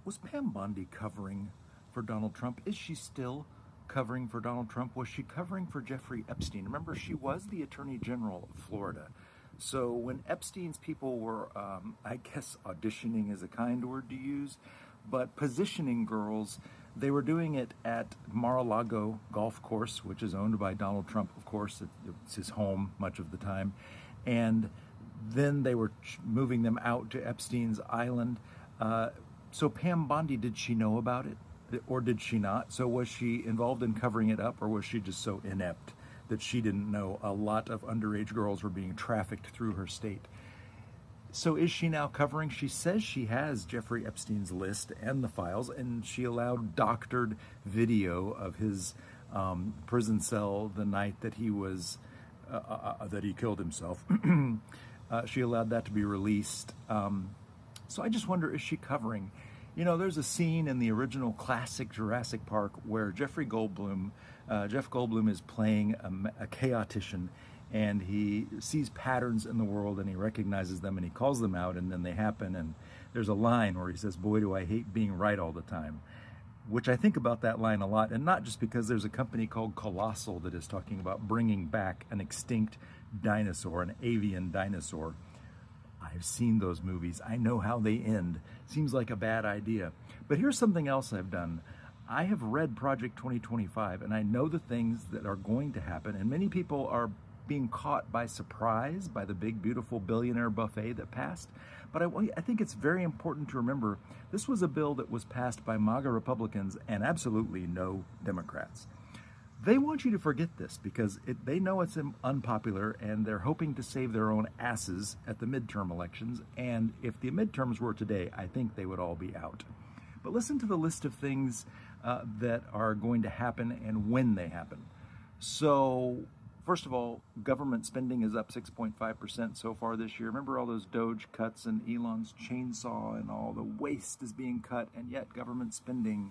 Was Pam Bondi covering for Donald Trump? Is she still covering for Donald Trump? Was she covering for Jeffrey Epstein? Remember, she was the Attorney General of Florida. So when Epstein's people were, I guess auditioning is a kind word to use, but positioning girls, they were doing it at Mar-a-Lago Golf Course, which is owned by Donald Trump, of course. It's his home much of the time. And then they were moving them out to Epstein's island. So Pam Bondi, did she know about it or did she not? So was she involved in covering it up, or was she just so inept that she didn't know a lot of underage girls were being trafficked through her state? So is she now covering? She says she has Jeffrey Epstein's list and the files, and she allowed doctored video of his prison cell the night that he was that he killed himself. She allowed that to be released. So I just wonder, is she covering? You know, there's a scene in the original classic Jurassic Park where Jeff Goldblum is playing a chaotician, and he sees patterns in the world and he recognizes them and he calls them out, and then they happen. And there's a line where he says, "Boy, do I hate being right all the time," which I think about that line a lot, and not just because there's a company called Colossal that is talking about bringing back an extinct dinosaur, an avian dinosaur. I've seen those movies. I know how they end. Seems like a bad idea. But here's something else I've done. I have read Project 2025, and I know the things that are going to happen, and many people are being caught by surprise by the big, beautiful billionaire buffet that passed. But I think it's very important to remember this was a bill that was passed by MAGA Republicans and absolutely no Democrats. They want you to forget this because they know it's unpopular, and they're hoping to save their own asses at the midterm elections. And if the midterms were today, I think they would all be out. But listen to the list of things that are going to happen and when they happen. So, first of all, government spending is up 6.5% so far this year. Remember all those Doge cuts and Elon's chainsaw and all the waste is being cut, and yet government spending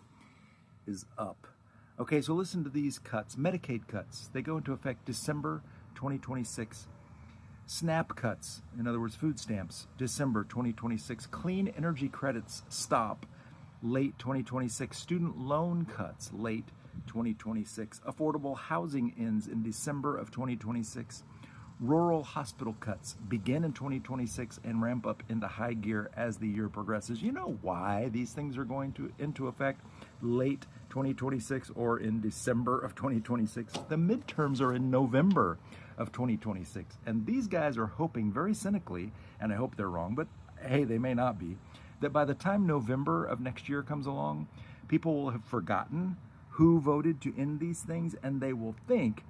is up. Okay, so listen to these cuts. Medicaid cuts, they go into effect December 2026. SNAP cuts, in other words, food stamps, December 2026. Clean energy credits stop late 2026. Student loan cuts late 2026. Affordable housing ends in December of 2026. Rural hospital cuts begin in 2026 and ramp up into high gear as the year progresses. You know why these things are going into effect late 2026 or in December of 2026? The midterms are in November of 2026. And these guys are hoping very cynically, and I hope they're wrong, but hey, they may not be, that by the time November of next year comes along, people will have forgotten who voted to end these things, and they will think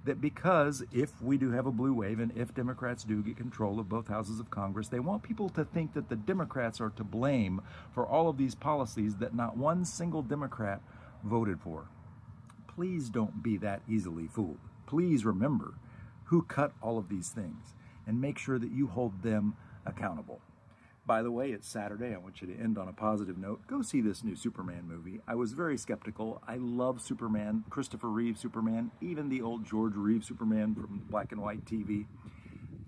that because if we do have a blue wave and if Democrats do get control of both houses of Congress, they want people to think that the Democrats are to blame for all of these policies that not one single Democrat voted for. Please don't be that easily fooled. Please remember who cut all of these things and make sure that you hold them accountable. By the way, it's Saturday. I want you to end on a positive note. Go see this new Superman movie. I was very skeptical. I love Superman, Christopher Reeve Superman, even the old George Reeve Superman from black and white TV.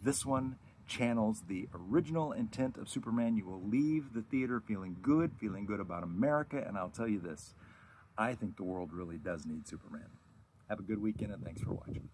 This one channels the original intent of Superman. You will leave the theater feeling good about America, and I'll tell you this, I think the world really does need Superman. Have a good weekend, and thanks for watching.